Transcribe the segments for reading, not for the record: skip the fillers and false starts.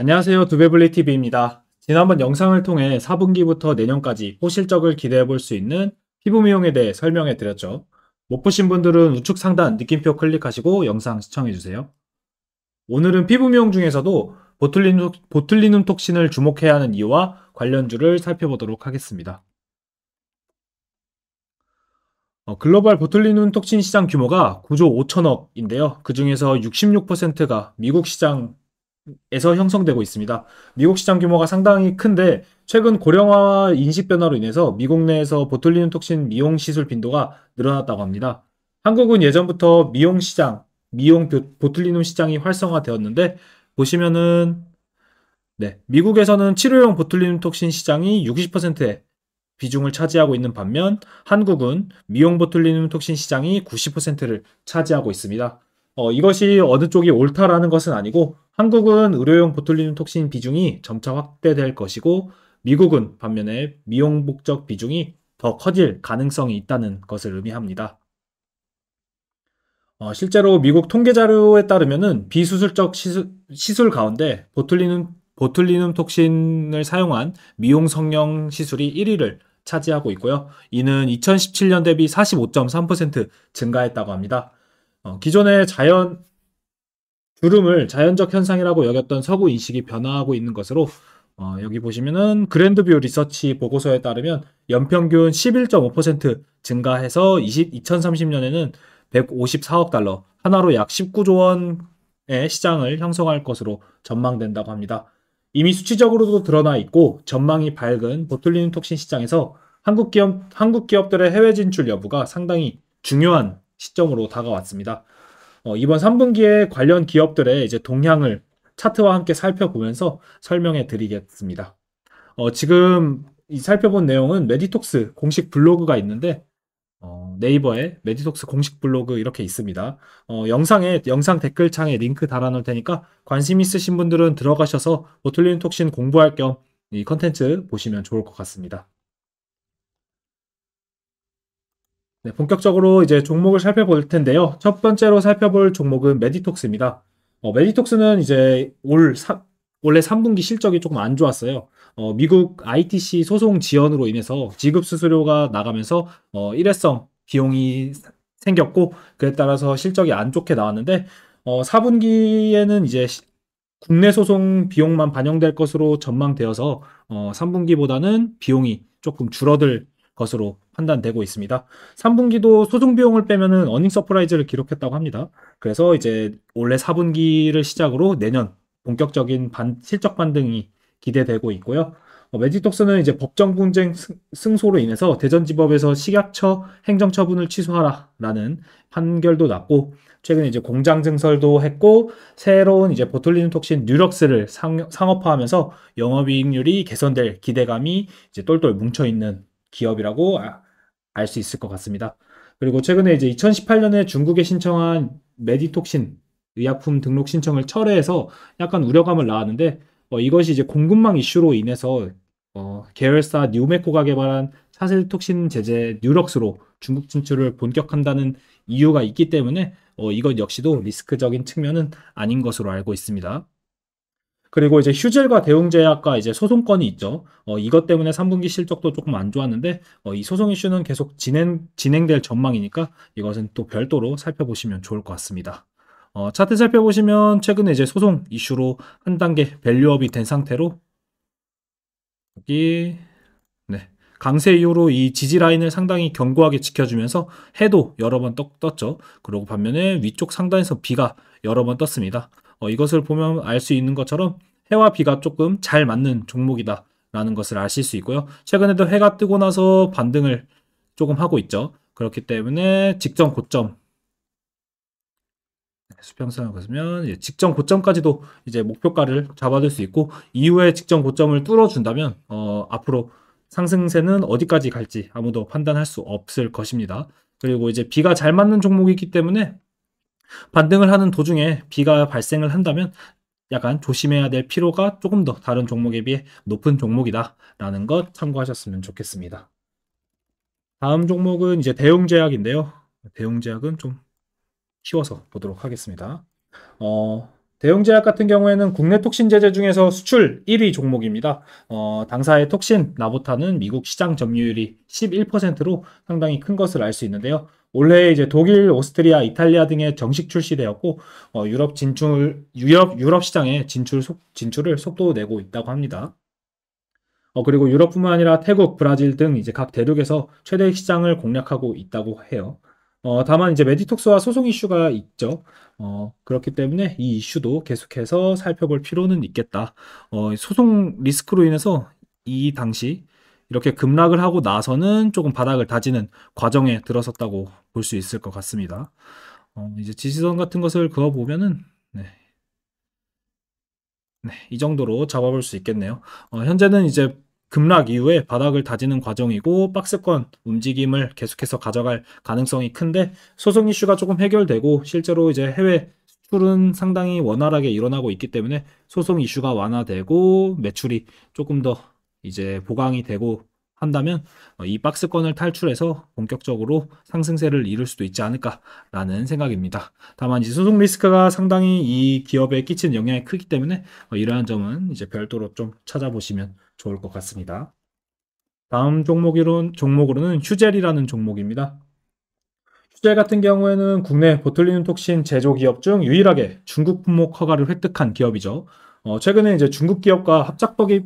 안녕하세요. 두배블리TV입니다. 지난번 영상을 통해 4분기부터 내년까지 호실적을 기대해 볼 수 있는 피부 미용에 대해 설명해 드렸죠. 못 보신 분들은 우측 상단 느낌표 클릭하시고 영상 시청해 주세요. 오늘은 피부 미용 중에서도 보툴리눔 톡신을 주목해야 하는 이유와 관련주를 살펴보도록 하겠습니다. 글로벌 보툴리눔 톡신 시장 규모가 9조 5천억인데요. 그 중에서 66%가 미국 시장 에서 형성되고 있습니다. 미국 시장 규모가 상당히 큰데 최근 고령화 인식 변화로 인해서 미국 내에서 보툴리눔 톡신 미용 시술 빈도가 늘어났다고 합니다. 한국은 예전부터 미용 시장, 보툴리눔 시장이 활성화되었는데 보시면은 미국에서는 치료용 보툴리눔 톡신 시장이 60%의 비중을 차지하고 있는 반면 한국은 미용 보툴리눔 톡신 시장이 90%를 차지하고 있습니다. 이것이 어느 쪽이 옳다라는 것은 아니고 한국은 의료용 보툴리눔 톡신 비중이 점차 확대될 것이고 미국은 반면에 미용 목적 비중이 더 커질 가능성이 있다는 것을 의미합니다. 실제로 미국 통계 자료에 따르면은 비수술적 시술 가운데 보툴리눔 톡신을 사용한 미용 성형 시술이 1위를 차지하고 있고요. 이는 2017년 대비 45.3% 증가했다고 합니다. 기존의 주름을 자연적 현상이라고 여겼던 서구 인식이 변화하고 있는 것으로 여기 보시면은 그랜드뷰 리서치 보고서에 따르면 연평균 11.5% 증가해서 2030년에는 154억 달러, 하나로 약 19조 원의 시장을 형성할 것으로 전망된다고 합니다. 이미 수치적으로도 드러나 있고 전망이 밝은 보툴리눔 톡신 시장에서 한국 기업들의 해외 진출 여부가 상당히 중요한 시점으로 다가왔습니다. 이번 3분기에 관련 기업들의 이제 동향을 차트와 함께 살펴보면서 설명해 드리겠습니다. 지금 이 살펴본 내용은 메디톡스 공식 블로그가 있는데 네이버에 메디톡스 공식 블로그 이렇게 있습니다. 영상 댓글창에 링크 달아놓을 테니까 관심 있으신 분들은 들어가셔서 보툴리눔 톡신 공부할 겸 이 컨텐츠 보시면 좋을 것 같습니다. 네, 본격적으로 이제 종목을 살펴볼 텐데요. 첫 번째로 살펴볼 종목은 메디톡스입니다. 메디톡스는 이제 원래 3분기 실적이 조금 안 좋았어요. 미국 ITC 소송 지연으로 인해서 지급 수수료가 나가면서 일회성 비용이 생겼고 그에 따라서 실적이 안 좋게 나왔는데 4분기에는 이제 국내 소송 비용만 반영될 것으로 전망되어서 3분기보다는 비용이 조금 줄어들 것으로 판단되고 있습니다. 3분기도 소송 비용을 빼면은 어닝 서프라이즈를 기록했다고 합니다. 그래서 이제 올해 4분기를 시작으로 내년 본격적인 실적 반등이 기대되고 있고요. 메디톡스는 이제 법정 분쟁 승소로 인해서 대전지법에서 식약처 행정처분을 취소하라라는 판결도 났고 최근에 이제 공장 증설도 했고 새로운 이제 보툴리눔 톡신 뉴럭스를 상업화하면서 영업이익률이 개선될 기대감이 이제 똘똘 뭉쳐 있는 기업이라고 알 수 있을 것 같습니다. 그리고 최근에 이제 2018년에 중국에 신청한 메디톡신 의약품 등록 신청을 철회해서 약간 우려감을 낳았는데 이것이 이제 공급망 이슈로 인해서 계열사 뉴메코가 개발한 차세톡신 제제 뉴럭스로 중국 진출을 본격한다는 이유가 있기 때문에 이것 역시도 리스크적인 측면은 아닌 것으로 알고 있습니다. 그리고 이제 휴젤과 대웅제약과 이제 소송건이 있죠. 이것 때문에 3분기 실적도 조금 안 좋았는데 이 소송 이슈는 계속 진행될 전망이니까 이것은 또 별도로 살펴보시면 좋을 것 같습니다. 차트 살펴보시면 최근에 이제 소송 이슈로 한 단계 밸류업이 된 상태로 여기 네. 강세 이후로 이 지지 라인을 상당히 견고하게 지켜주면서 해도 여러 번 떴죠. 그리고 반면에 위쪽 상단에서 비가 여러 번 떴습니다. 이것을 보면 알 수 있는 것처럼 해와 비가 조금 잘 맞는 종목이다 라는 것을 아실 수 있고요. 최근에도 해가 뜨고 나서 반등을 조금 하고 있죠. 그렇기 때문에 직전 고점 수평선을 그으면 직전 고점까지도 이제 목표가를 잡아둘 수 있고 이후에 직전 고점을 뚫어준다면 앞으로 상승세는 어디까지 갈지 아무도 판단할 수 없을 것입니다. 그리고 이제 비가 잘 맞는 종목이기 때문에 반등을 하는 도중에 비가 발생을 한다면 약간 조심해야 될 필요가 조금 더 다른 종목에 비해 높은 종목이다라는 것 참고하셨으면 좋겠습니다. 다음 종목은 이제 대웅제약인데요. 대웅제약은 좀 키워서 보도록 하겠습니다. 대웅제약 같은 경우에는 국내 톡신 제재 중에서 수출 1위 종목입니다. 당사의 톡신 나보타는 미국 시장 점유율이 11%로 상당히 큰 것을 알 수 있는데요. 올해 이제 독일, 오스트리아, 이탈리아 등에 정식 출시되었고 유럽 시장에 진출을 속도 내고 있다고 합니다. 그리고 유럽뿐만 아니라 태국, 브라질 등 이제 각 대륙에서 최대 시장을 공략하고 있다고 해요. 다만 이제 메디톡스와 소송 이슈가 있죠. 그렇기 때문에 이 이슈도 계속해서 살펴볼 필요는 있겠다. 소송 리스크로 인해서 이 당시 이렇게 급락을 하고 나서는 조금 바닥을 다지는 과정에 들어섰다고 볼 수 있을 것 같습니다. 이제 지지선 같은 것을 그어보면은, 네, 네, 이 정도로 잡아볼 수 있겠네요. 현재는 이제 급락 이후에 바닥을 다지는 과정이고 박스권 움직임을 계속해서 가져갈 가능성이 큰데 소송 이슈가 조금 해결되고 실제로 이제 해외 수출은 상당히 원활하게 일어나고 있기 때문에 소송 이슈가 완화되고 매출이 조금 더 이제 보강이 되고 한다면 이 박스권을 탈출해서 본격적으로 상승세를 이룰 수도 있지 않을까라는 생각입니다. 다만 이제 소송 리스크가 상당히 이 기업에 끼치는 영향이 크기 때문에 이러한 점은 이제 별도로 좀 찾아보시면 좋을 것 같습니다. 다음 종목으로는 휴젤이라는 종목입니다. 휴젤 같은 경우에는 국내 보툴리눔 톡신 제조 기업 중 유일하게 중국 품목 허가를 획득한 기업이죠. 최근에 이제 중국 기업과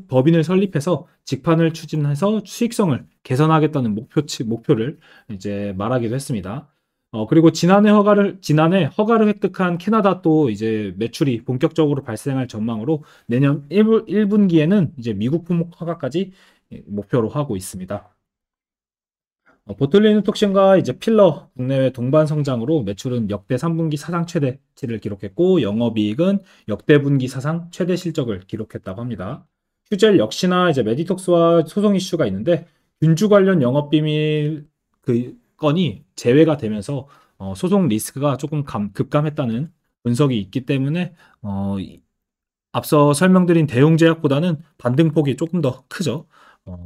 법인을 설립해서 직판을 추진해서 수익성을 개선하겠다는 목표를 이제 말하기도 했습니다. 그리고 지난해 허가를 획득한 캐나다 또 이제 매출이 본격적으로 발생할 전망으로 내년 1분기에는 이제 미국 품목 허가까지 목표로 하고 있습니다. 보툴리누 톡신과 이제 필러 국내외 동반 성장으로 매출은 역대 3분기 사상 최대치를 기록했고 영업이익은 역대 분기 사상 최대 실적을 기록했다고 합니다. 휴젤 역시나 이제 메디톡스와 소송 이슈가 있는데 균주 관련 영업 비밀 그 건이 제외가 되면서 소송 리스크가 조금 급감했다는 분석이 있기 때문에 앞서 설명드린 대웅제약보다는 반등폭이 조금 더 크죠.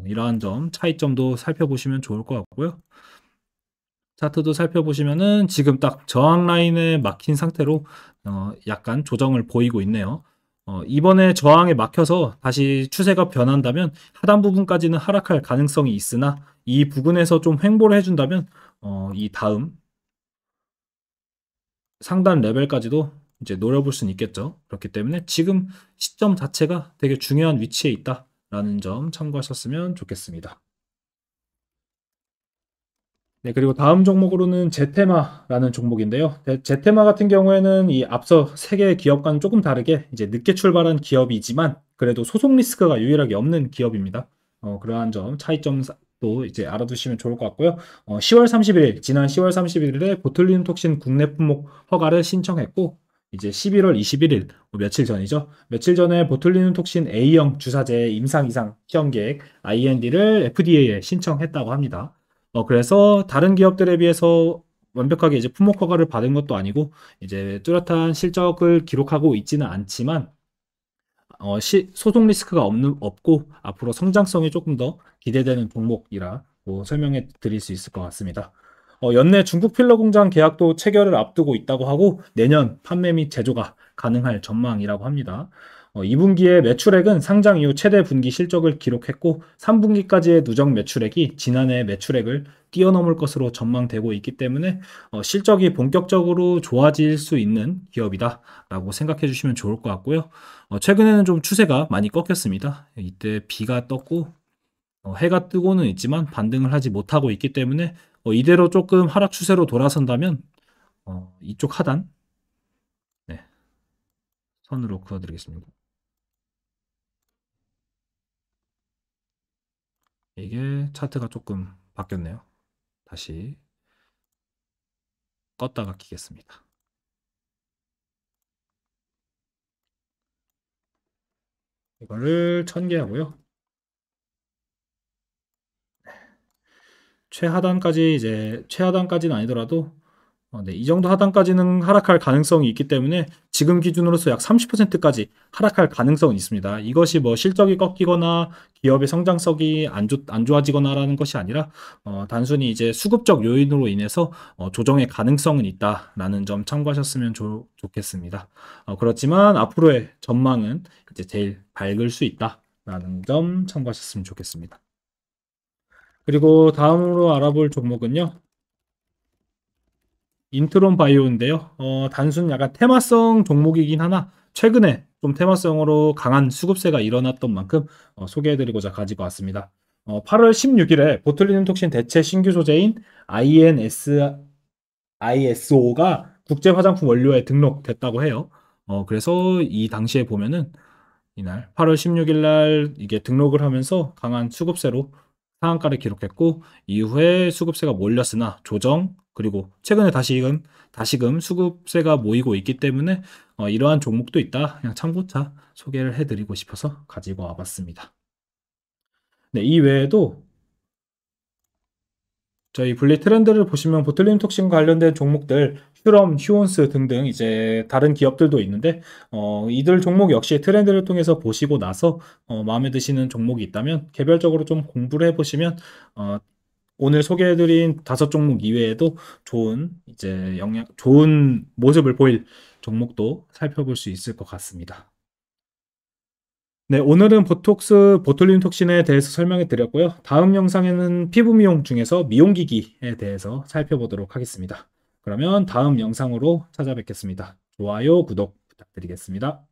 이러한 차이점도 살펴보시면 좋을 것 같고요. 차트도 살펴보시면은 지금 딱 저항 라인에 막힌 상태로 약간 조정을 보이고 있네요. 이번에 저항에 막혀서 다시 추세가 변한다면 하단 부분까지는 하락할 가능성이 있으나 이 부근에서 좀 횡보를 해준다면 이 다음 상단 레벨까지도 이제 노려볼 수는 있겠죠. 그렇기 때문에 지금 시점 자체가 되게 중요한 위치에 있다라는 점 참고하셨으면 좋겠습니다. 네, 그리고 다음 종목으로는 제테마라는 종목인데요. 제테마 같은 경우에는 이 앞서 세 개의 기업과는 조금 다르게 이제 늦게 출발한 기업이지만 그래도 소송 리스크가 유일하게 없는 기업입니다. 그러한 차이점도 이제 알아두시면 좋을 것 같고요. 10월 31일, 지난 10월 31일에 보툴리눔 톡신 국내 품목 허가를 신청했고 이제 11월 21일, 며칠 전이죠. 며칠 전에 보툴리눔 톡신 A형 주사제 임상 이상 시험 계획 IND를 FDA에 신청했다고 합니다. 그래서 다른 기업들에 비해서 완벽하게 이제 품목 허가를 받은 것도 아니고 이제 뚜렷한 실적을 기록하고 있지는 않지만 소송 리스크가 없고 앞으로 성장성이 조금 더 기대되는 종목이라고 설명해 드릴 수 있을 것 같습니다. 연내 중국 필러 공장 계약도 체결을 앞두고 있다고 하고 내년 판매 및 제조가 가능할 전망이라고 합니다. 2분기에 매출액은 상장 이후 최대 분기 실적을 기록했고 3분기까지의 누적 매출액이 지난해 매출액을 뛰어넘을 것으로 전망되고 있기 때문에 실적이 본격적으로 좋아질 수 있는 기업이다라고 생각해 주시면 좋을 것 같고요. 최근에는 좀 추세가 많이 꺾였습니다. 이때 비가 떴고 해가 뜨고는 있지만 반등을 하지 못하고 있기 때문에 이대로 조금 하락 추세로 돌아선다면 이쪽 하단, 네, 선으로 그어드리겠습니다. 이게 차트가 조금 바뀌었네요. 다시 껐다가 키겠습니다. 이거를 1000개 하고요. 최하단까지는 아니더라도 네, 이 정도 하단까지는 하락할 가능성이 있기 때문에 지금 기준으로서 약 30%까지 하락할 가능성은 있습니다. 이것이 뭐 실적이 꺾이거나 기업의 성장성이 안 좋아지거나라는 것이 아니라 단순히 이제 수급적 요인으로 인해서 조정의 가능성은 있다라는 점 참고하셨으면 좋겠습니다. 그렇지만 앞으로의 전망은 이제 제일 밝을 수 있다라는 점 참고하셨으면 좋겠습니다. 그리고 다음으로 알아볼 종목은요. 인트론 바이오인데요. 단순 약간 테마성 종목이긴 하나 최근에 좀 테마성으로 강한 수급세가 일어났던 만큼 소개해드리고자 가지고 왔습니다. 8월 16일에 보툴리눔 톡신 대체 신규 소재인 ISO가 국제 화장품 원료에 등록됐다고 해요. 그래서 이 당시에 보면은 이날 8월 16일 날 이게 등록을 하면서 강한 수급세로 상한가를 기록했고 이후에 수급세가 몰렸으나 조정 그리고 최근에 다시금 수급세가 모이고 있기 때문에 이러한 종목도 있다. 그냥 참고차 소개를 해드리고 싶어서 가지고 와봤습니다. 네, 이 외에도 저희 분리 트렌드를 보시면 보툴리눔 톡신 관련된 종목들 휴럼, 휴온스 등등 이제 다른 기업들도 있는데 이들 종목 역시 트렌드를 통해서 보시고 나서 마음에 드시는 종목이 있다면 개별적으로 좀 공부를 해보시면 오늘 소개해드린 5종목 이외에도 좋은 모습을 보일 종목도 살펴볼 수 있을 것 같습니다. 네, 오늘은 보툴린 톡신에 대해서 설명해 드렸고요. 다음 영상에는 피부 미용 중에서 미용기기에 대해서 살펴보도록 하겠습니다. 그러면 다음 영상으로 찾아뵙겠습니다. 좋아요, 구독 부탁드리겠습니다.